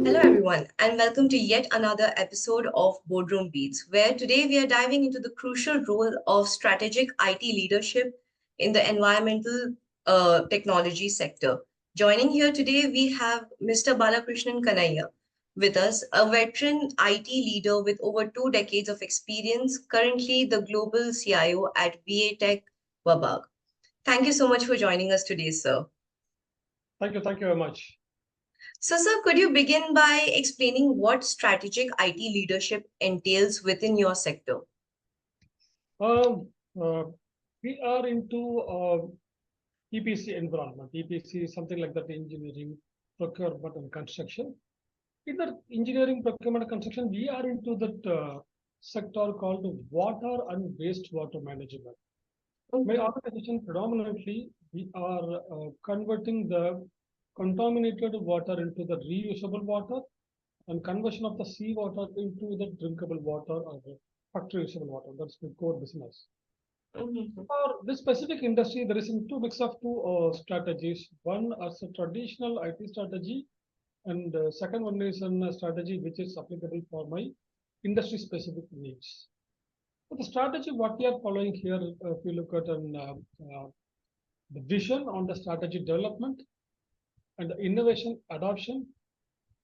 Hello, everyone, and welcome to yet another episode of Boardroom Beats, where today we are diving into the crucial role of strategic IT leadership in the environmental technology sector. Joining here today, we have Mr. Balakrishnan Kanniah with us, a veteran IT leader with over 2 decades of experience, currently the global CIO at VA Tech WABAG. Thank you so much for joining us today, sir. Thank you very much. So, sir, could you begin by explaining what strategic IT leadership entails within your sector? Um, uh, we are into EPC environment. EPC is something like that: engineering, procurement, and construction. In the engineering, procurement, and construction, we are into that sector called water and wastewater management. My organization predominantly we are converting the contaminated water into the reusable water and conversion of the seawater into the drinkable water or the factory usable water. That's the core business. For this specific industry, there is two mix of two strategies. One is a traditional IT strategy, and second one is a strategy which is applicable for my industry specific needs. So the strategy what we are following here, if you look at the vision on the strategy development and the innovation adoption,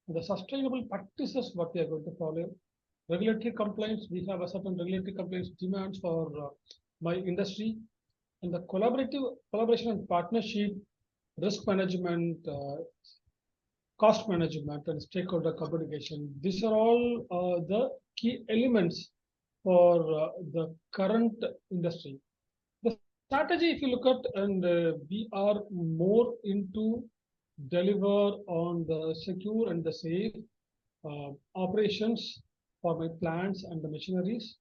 the sustainable practices what we are going to follow, regulatory compliance, we have a certain regulatory compliance demands for my industry, and the collaboration and partnership, risk management, cost management, and stakeholder communication. These are all the key elements for the current industry. The strategy, if you look at, and we are more into deliver on the secure and the safe operations for my plants and the machineries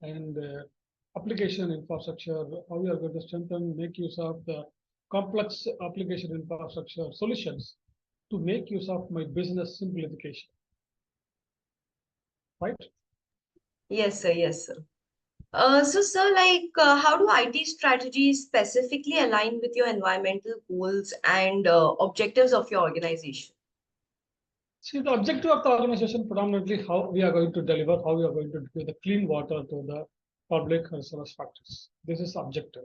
and application infrastructure, how we are going to strengthen, make use of the complex application infrastructure solutions to make use of my business simplification. Right? Yes, sir. Yes, sir. So, sir, how do IT strategies specifically align with your environmental goals and objectives of your organization? See, the objective of the organization predominantly how we are going to deliver, how we are going to give the clean water to the public as well as factories. This is objective.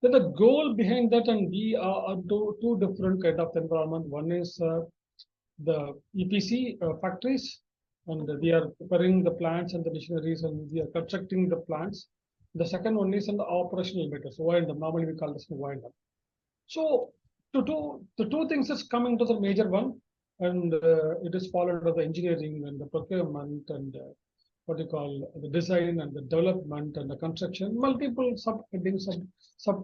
Then the goal behind that, and we are two different kind of environment. One is the EPC factories, and we are preparing the plants and the machineries, and we are constructing the plants. The second one is in the operational matters, O&M. Normally we call this O&M. So the two things is coming to the major one, and it is followed by the engineering and the procurement and what you call the design and the development and the construction, multiple sub-headings, sub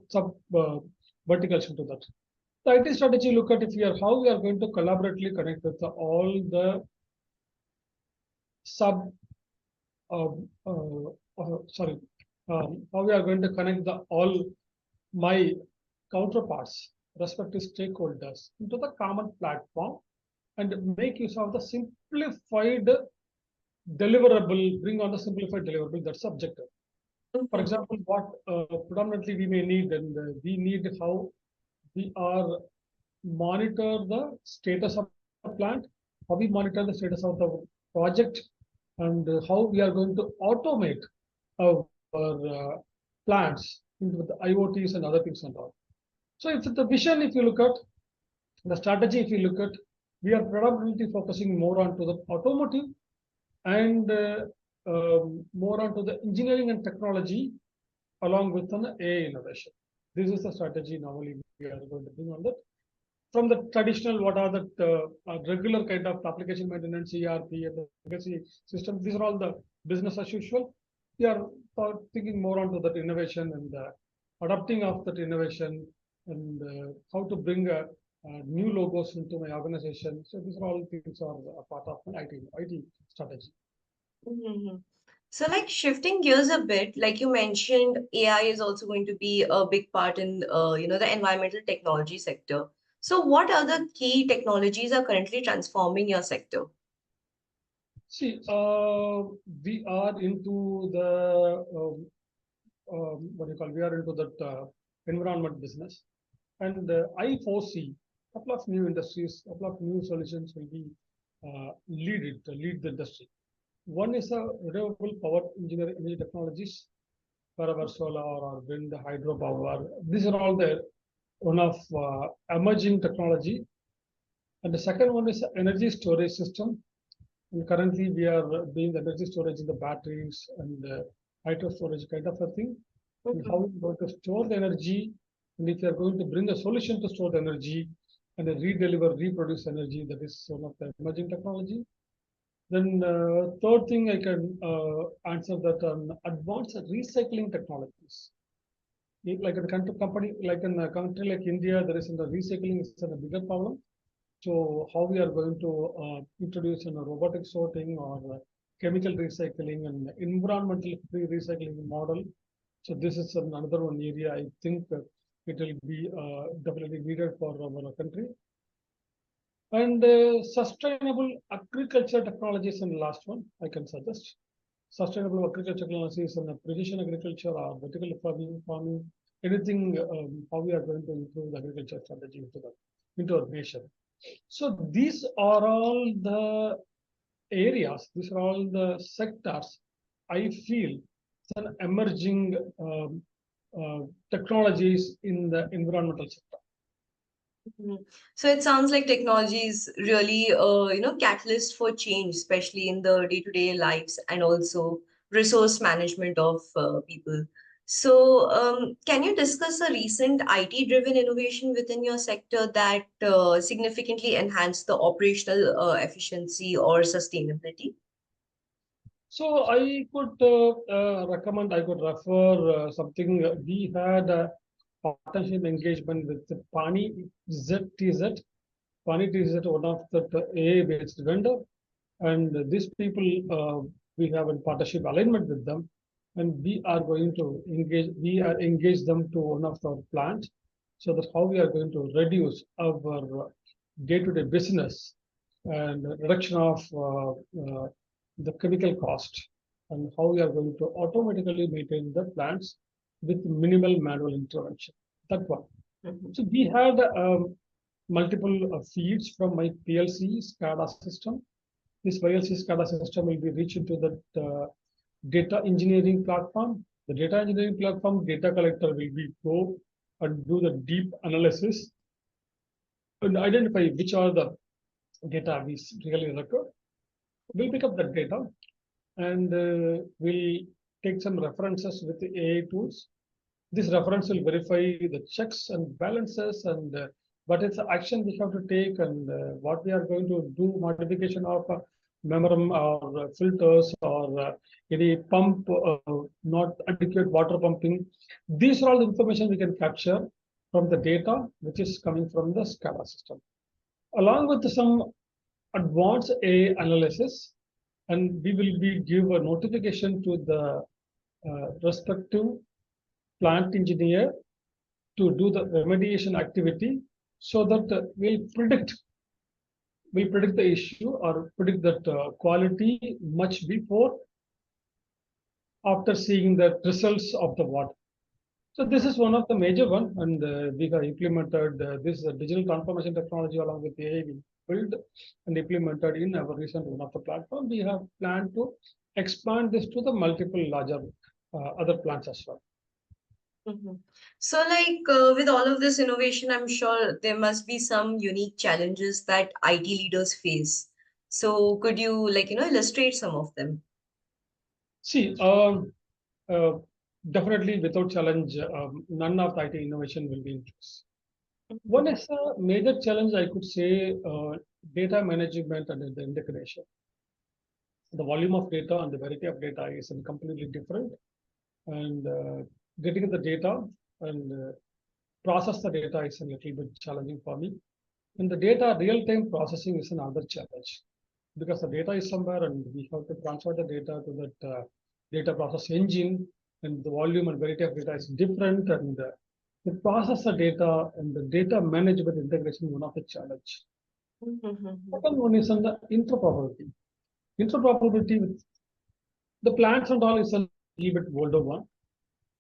verticals into that. The IT strategy look at if we are how we are going to collaboratively connect with all the sub uh, sorry how we are going to connect the all my counterparts respective stakeholders into the common platform and make use of the simplified deliverable, bring on the simplified deliverable. That's objective. For example, what predominantly we may need, and we need how we are monitor the status of the plant, how we monitor the status of the project, and how we are going to automate our plants into the IoTs and other things and all. So it's the vision, if you look at the strategy, if you look at, we are predominantly focusing more onto the automotive and more onto the engineering and technology along with an AI innovation. This is the strategy normally we are going to bring on that. From the traditional, what are the regular kind of application maintenance, ERP, and the legacy systems, these are all the business as usual. We are thinking more onto that innovation and adapting of that innovation and how to bring new logos into my organization. So these are all things are a part of an IT strategy. So, shifting gears a bit, like you mentioned, AI is also going to be a big part in the environmental technology sector. So, what other key technologies are currently transforming your sector? See, we are into the what do you call? We are into that environment business. And I foresee a couple of new industries, a couple of new solutions will be lead the industry. One is a renewable power engineering energy technologies, wherever solar or wind, hydropower. These are all the one of emerging technology. And the second one is energy storage system. And currently we are doing the energy storage in the batteries and hydro storage kind of a thing. And how we're going to store the energy, and if you are going to bring a solution to store the energy and redeliver, reproduce energy, that is one of the emerging technology. Then third thing I can answer that on advanced recycling technologies. Like in a company, like in a country like India, there is in the recycling is a bigger problem. So how we are going to introduce a robotic sorting or chemical recycling and environmental free recycling model. So this is another one area I think it will be definitely needed for our country. And sustainable agriculture technologies in the last one, I can suggest. Sustainable agriculture technologies and precision agriculture or vertical farming, anything, how we are going to improve the agriculture strategy into our nation. So these are all the areas, these are all the sectors I feel some emerging technologies in the environmental sector. So it sounds like technology is really, catalyst for change, especially in the day-to-day lives and also resource management of people. So, can you discuss a recent IT-driven innovation within your sector that significantly enhanced the operational efficiency or sustainability? So I could recommend, I could refer something. We had a partnership engagement with the Pani ZTZ. Pani TZ, one of the AA-based vendor, and these people, we have a partnership alignment with them, and we are going to engage them to one of our plants. So that's how we are going to reduce our day-to-day business and reduction of the chemical cost, and how we are going to automatically maintain the plants with minimal manual intervention. That one. So we had multiple feeds from my PLC SCADA system. This PLC SCADA system will be reached into the data engineering platform. The data engineering platform data collector will be go and do the deep analysis and identify which are the data we really record. We'll pick up that data and we'll take some references with the AI tools. This reference will verify the checks and balances and what is the action we have to take and what we are going to do modification of memorandum or filters or any pump not adequate water pumping. These are all the information we can capture from the data which is coming from the SCADA system, along with some advanced AI analysis, and we will be give a notification to the respective plant engineer to do the remediation activity, so that we'll predict the issue or predict that quality much before after seeing the results of the water. So this is one of the major one, and we have implemented this digital transformation technology along with AI. We built and implemented in our recent one of the platform. We have planned to expand this to the multiple larger other plants as well. So, with all of this innovation, I'm sure there must be some unique challenges that IT leaders face. So, could you, illustrate some of them? See, definitely without challenge, none of the IT innovation will be in place. One is a major challenge, I could say, data management and the integration. The volume of data and the variety of data is completely different, and getting the data and process the data is a little bit challenging for me. And the data real-time processing is another challenge, because the data is somewhere and we have to transfer the data to that data process engine, and the volume and variety of data is different, and to process the data and the data management integration is one of the challenge. Second one is on the interoperability. Interoperability with the plants and all is a little bit older one.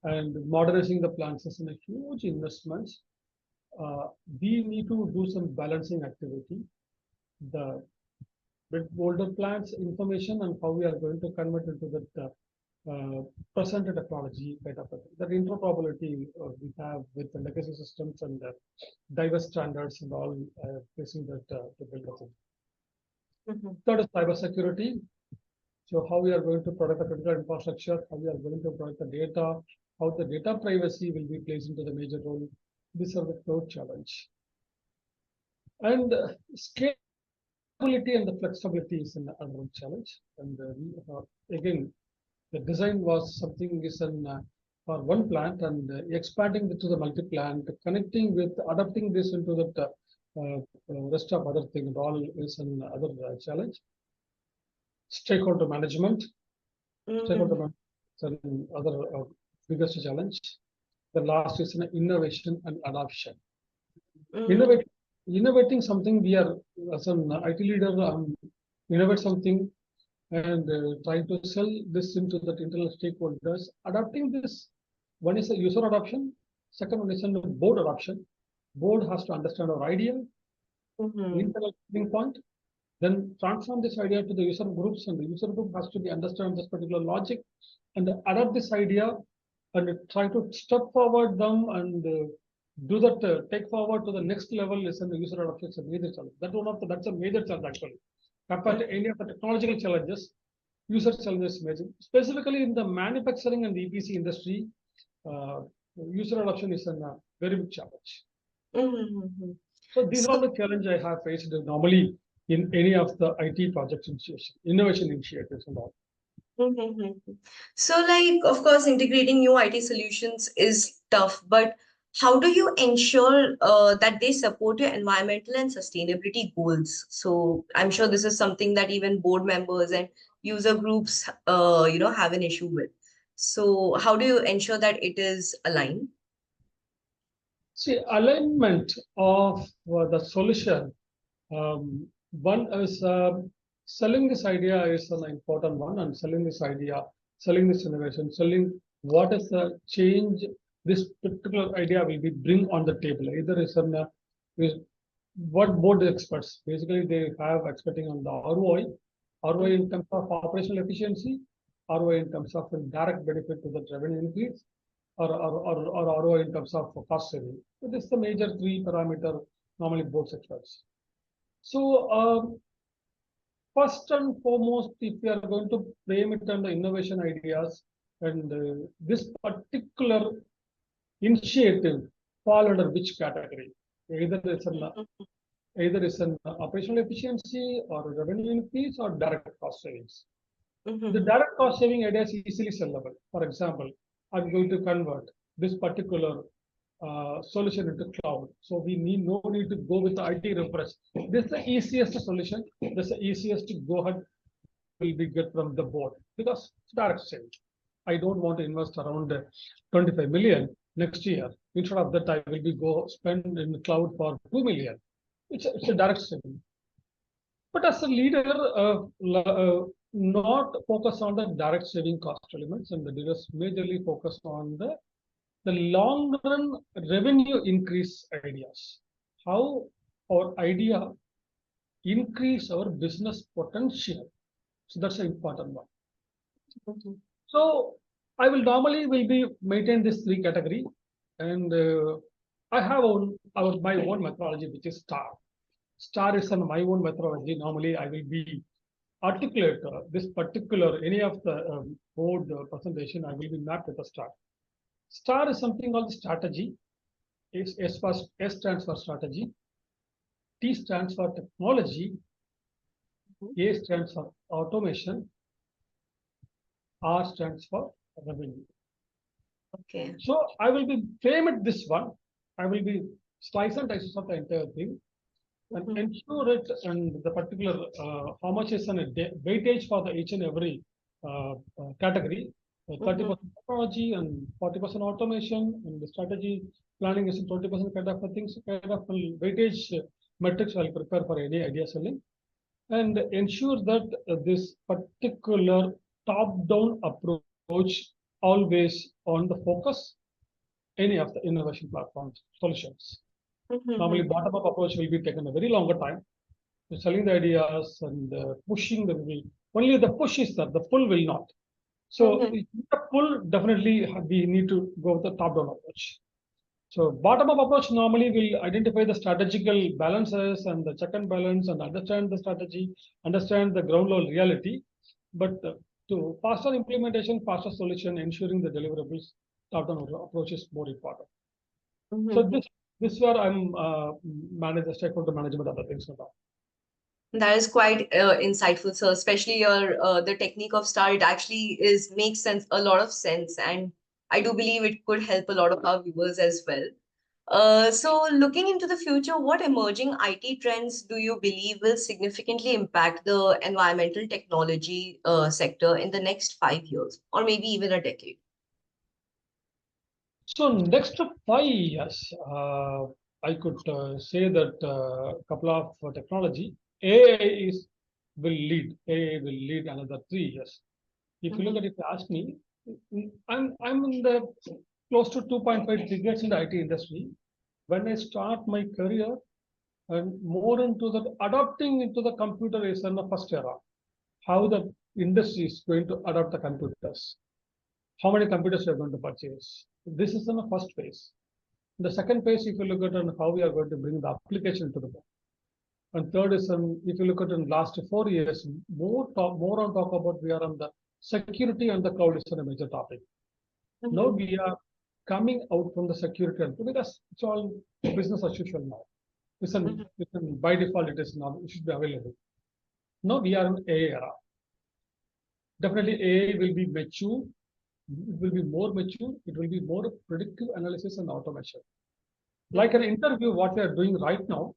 and modernizing the plants is a huge investment. We need to do some balancing activity. The older plants information and how we are going to convert into that present technology kind of a thing. That interoperability we have with the legacy systems and diverse standards and all facing that to build a thing. Third is cybersecurity. So how we are going to protect the critical infrastructure, how we are going to protect the data, how the data privacy will be placed into the major role. These are the third challenge. And scalability and the flexibility is another challenge. And again, the design was something is for one plant and expanding it to the multi-plant, connecting with adapting this into the rest of other things. All is another challenge. Stakeholder management. Stakeholder management is another biggest challenge. The last is innovation and adoption. Innovating something, we are as an IT leader innovate something and trying to sell this into the internal stakeholders. Adapting this, one is a user adoption, second one is a board adoption. Board has to understand our idea, internal point, then transform this idea to the user groups, and the user group has to be understand this particular logic and adapt this idea and try to step forward them and do that take forward to the next level is an user adoption. It's a major challenge. That's a major challenge actually. Compared to any of the technological challenges, user challenges major. Specifically in the manufacturing and the EPC industry, user adoption is a very big challenge. So these are the challenges I have faced normally in any of the IT projects innovation initiatives and all. So, like, of course, integrating new IT solutions is tough, but how do you ensure that they support your environmental and sustainability goals? So, I'm sure this is something that even board members and user groups, have an issue with. So, how do you ensure that it is aligned? See, alignment of the solution. One is selling this idea is an important one, and selling this idea, selling this innovation, selling what is the change this particular idea will be bring on the table. Either is what board experts basically they have expecting on the ROI in terms of operational efficiency, ROI in terms of direct benefit to the revenue increase, or ROI in terms of cost saving. So this is the major three parameter normally board experts. So first and foremost, if we are going to frame it on the innovation ideas, and this particular initiative fall under which category? Either it's an operational efficiency or revenue increase or direct cost savings. The direct cost saving idea is easily sellable. For example, I'm going to convert this particular solution into cloud. So we no need to go with the IT refresh. This is the easiest solution. This is the easiest to go ahead will be get from the board because it's direct saving. I don't want to invest around 25 million next year. Instead of that, I will be go spend in the cloud for 2 million. It's a direct saving. But as a leader, not focus on the direct saving cost elements, and the leaders majorly focus on the long run revenue increase ideas. How our idea increase our business potential. So that's an important one. So I will normally be maintain this three category, and I have my own methodology, which is STAR. STAR is on my own methodology. Normally I will be articulate this particular any of the board presentation. I will be mapped with a STAR. STAR is something called strategy. S stands for strategy. T stands for technology. A stands for automation. R stands for revenue. Okay. So I will be framed this one. I will be slice and dice of the entire thing and ensure it and the particular how much is a weightage for the each and every category. 30% technology and 40% automation, and the strategy planning is 20% kind of things, kind of weightage metrics I'll prepare for any idea selling, and ensure that this particular top-down approach always on the focus any of the innovation platforms solutions. Normally, bottom-up approach will be taken a very longer time to selling the ideas and pushing the will. Only the push is there, the pull will not. So the pull definitely we need to go with the top-down approach. So bottom-up approach normally will identify the strategical balances and the check and balance and understand the strategy, understand the ground level reality. But to faster implementation, faster solution, ensuring the deliverables, top-down approach is more important. So this where I'm manage the stakeholder management, other things like that. That is quite insightful, sir. Especially your the technique of STAR. It actually makes sense, a lot of sense, and I do believe it could help a lot of our viewers as well. So looking into the future, what emerging IT trends do you believe will significantly impact the environmental technology sector in the next 5 years, or maybe even a decade? So next 5 years, I could say that couple of technology AI will lead another 3 years. If you look at it, ask me, I'm in the close to 2.5 decades in the IT industry. When I start my career and more into the adopting into the computer is in the first era. How the industry is going to adopt the computers. How many computers we are going to purchase. This is in the first phase. In the second phase, if you look at how we are going to bring the application to the board. And third is, if you look at in the last 4 years, more on talk about we are on the security and the cloud is a major topic. Now we are coming out from the security because it's all business as usual now. By default, it is now, it should be available. Now we are in AI era. Definitely AI will be mature. It will be more mature. It will be more predictive analysis and automation. Like an interview, what we are doing right now,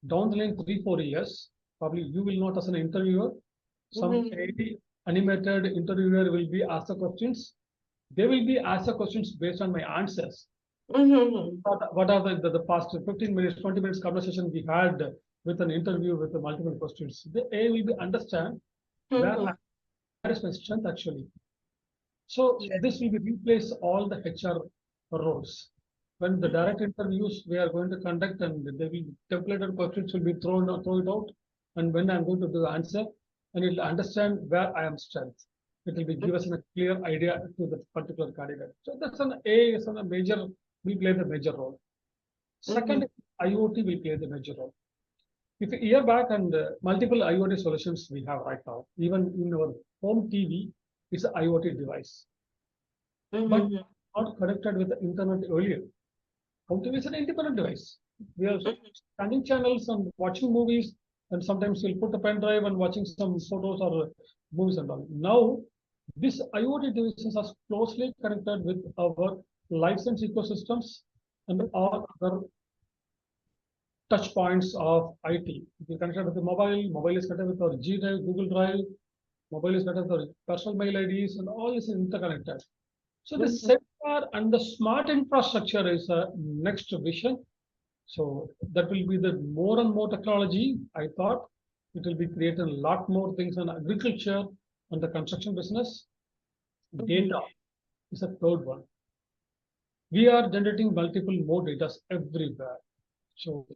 down the line 3-4 years, probably you will not as an interviewer. Some AI animated interviewer will be asked the questions. They will be asked the questions based on my answers. What are the past 15 minutes, 20 minutes conversation we had with an interview with the multiple questions? The AI will be understand where is my strength actually. So this will be replace all the HR roles. When the direct interviews we are going to conduct and they will templated questions will be throw it out. And when I'm going to do the answer, and it will understand where I am strength. It will be give us a clear idea to the particular candidate. So that's an A is a major, will play the major role. Second, IoT will play the major role. If a year back and multiple IoT solutions we have right now, even in our home TV, it's an IoT device. But not connected with the internet earlier. Home TV is an independent device. We are scanning channels and watching movies, and sometimes we'll put a pen drive and watching some photos or movies and all. Now, these IoT devices are closely connected with our license ecosystems and all other touch points of IT. If you connect with the mobile is connected with our G Drive, Google Drive, mobile is connected with our personal mail IDs, and all is interconnected. So the sensor and the smart infrastructure is a next vision. So that will be the more and more technology. I thought it will be creating a lot more things on agriculture and the construction business. Data is a third one. We are generating multiple more data everywhere. So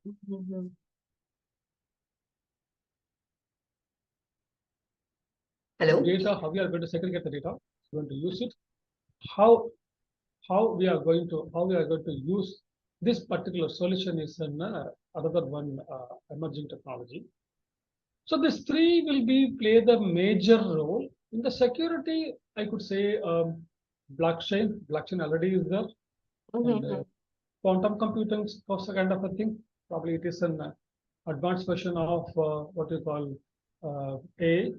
Hello? Data, how we are going to segregate the data, going to use it, how we are going to use this particular solution is another one emerging technology. So these three will play the major role in the security. I could say blockchain already is there, and quantum computing was a kind of a thing. Probably it is an advanced version of what you call AI.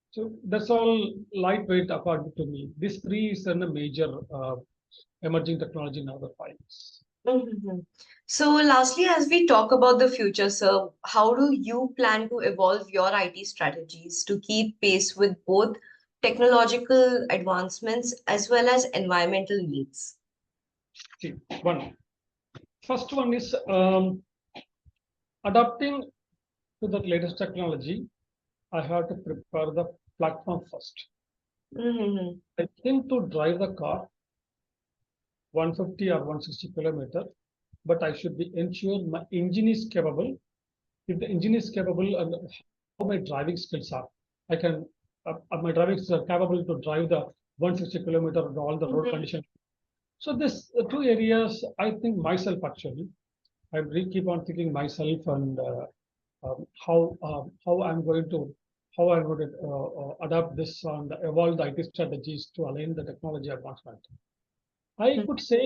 So that's all lightweight according to me. This three is a major emerging technology in other files. So lastly, as we talk about the future, sir, how do you plan to evolve your IT strategies to keep pace with both technological advancements as well as environmental needs? See, first one is adapting to the latest technology. I have to prepare the platform first. I think to drive the car, 150 or 160 kilometer, but I should be ensure my engine is capable. If the engine is capable and how my driving skills are, I can my driving skills are capable to drive the 160 kilometer all the road Mhm. condition. So this two areas, I think myself actually, I really keep on thinking myself and how I'm going to adapt this and evolve the IT strategies to align the technology advancement. I could say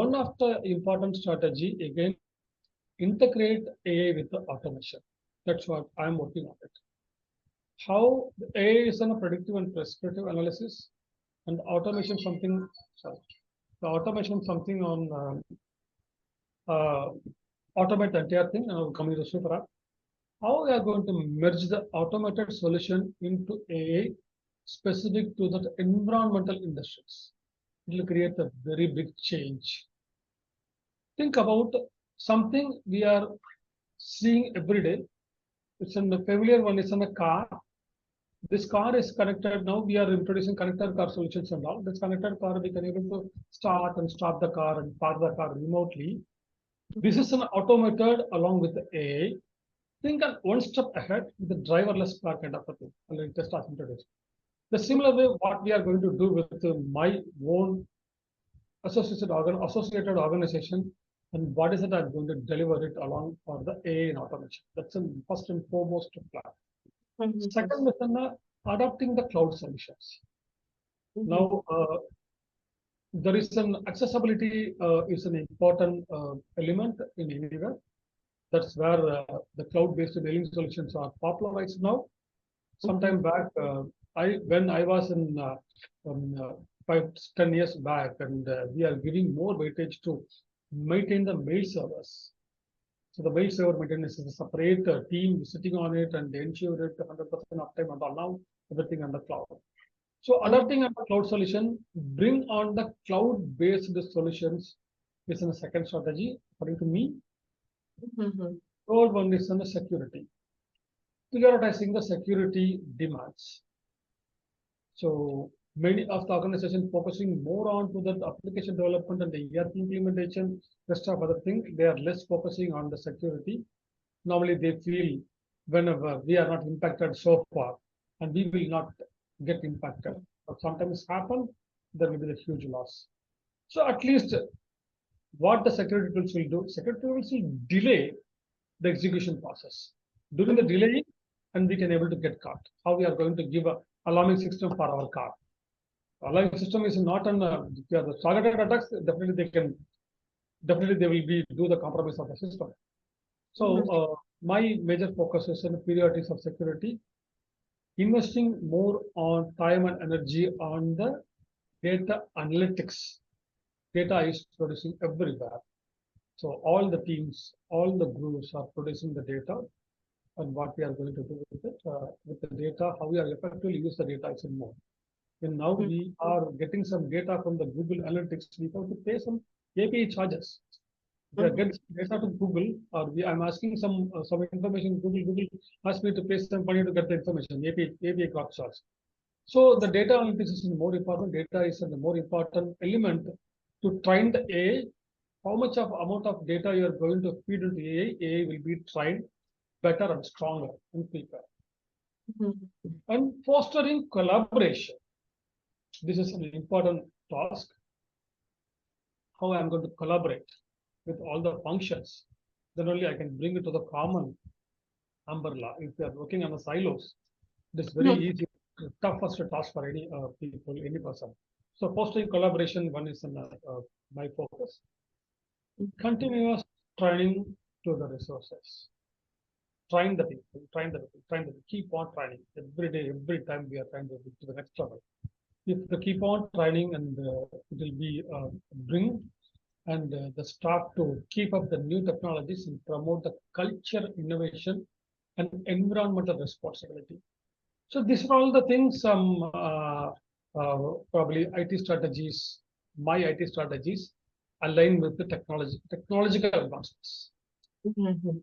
one of the important strategy again integrate AI with the automation. That's what I'm working on it. How the AI is on a predictive and prescriptive analysis and automation something. Sorry, the automation something on uh, automate the entire thing. Coming to super app. How we are going to merge the automated solution into AI specific to the environmental industries. It will create a very big change. Think about something we are seeing every day. It's in the familiar one, it's in a car. This car is connected now. We are introducing connected car solutions and all. This connected car, we can able to start and stop the car and park the car remotely. This is an automated along with the AI. Think one step ahead with the driverless car kind of a thing. I'll just start introducing. The similar way, what we are going to do with my own associated organization, and what is it I'm going to deliver it along for the AI and automation. That's the first and foremost plan. Mhm. Second is adopting the cloud solutions. Mhm. Now, there is an accessibility is an important element in anywhere. That's where the cloud-based mailing solutions are popularized now. Sometime Mhm. back, when I was in 5, 10 years back, and we are giving more weightage to maintain the mail servers. So the mail server maintenance is a separate team sitting on it and they ensure it 100% uptime and all. Now everything on the cloud. So Mhm. adopting a cloud solution, bring on the cloud-based solutions is a second strategy, according to me. Mhm. Third one is on the security. Prioritizing the security demands. So many of the organizations focusing more on to the application development and the ERP implementation, rest of other things, they are less focusing on the security. Normally they feel whenever we are not impacted so far and we will not get impacted. But sometimes happen, there will be a huge loss. So at least what the security tools will do, security tools will delay the execution process. During the Mhm. delay, and we can able to get caught. How we are going to give a alarming system for our car. Alarming system is not on if you are the targeted attacks, definitely they will be do the compromise of the system. So Mhm. my major focus is on the priorities of security, investing more on time and energy on the data analytics. Data is producing everywhere. So all the teams, all the groups are producing the data and what we are going to do with the data, how we are effectively use the data is more. And now Mhm. we are getting some data from the Google Analytics. We have to pay some API charges. If I Mhm. get data to Google, or I'm asking some information, Google asks me to pay some money to get the information, API cost charge. So the data analytics is more important. Data is a more important element to train the AI. How much of amount of data you are going to feed into AI, AI will be trained better and stronger and quicker. Mhm. And fostering collaboration. This is an important task. How I'm going to collaborate with all the functions. Then only I can bring it to the common umbrella. If you are working on the silos, it is very Mhm. easy, toughest task for any people, any person. So fostering collaboration, one is my focus. Continuous training to the resources. Train the people, train the people, train the people. Keep on training every day, every time we are trying to the next level. If they keep on training and it will be bring and the staff to keep up the new technologies and promote the culture, innovation, and environmental responsibility. So these are all the things. Probably IT strategies, my IT strategies, align with the technological advancements. Mhm.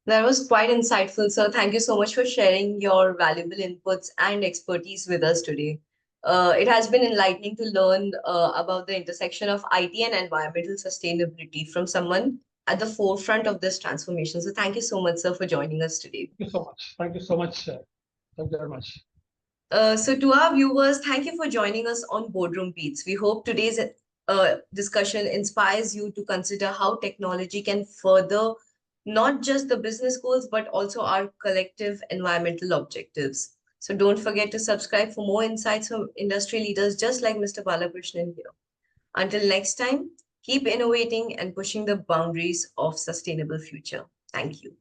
That was quite insightful, sir. Thank you so much for sharing your valuable inputs and expertise with us today. It has been enlightening to learn about the intersection of IT and environmental sustainability from someone at the forefront of this transformation. So thank you so much, sir, for joining us today. Thank you so much. Thank you so much. Thank you very much. So to our viewers, thank you for joining us on Boardroom Beats. We hope today's discussion inspires you to consider how technology can further not just the business goals, but also our collective environmental objectives. So don't forget to subscribe for more insights from industry leaders just like Mr. Balakrishnan here. Until next time, keep innovating and pushing the boundaries of sustainable future. Thank you.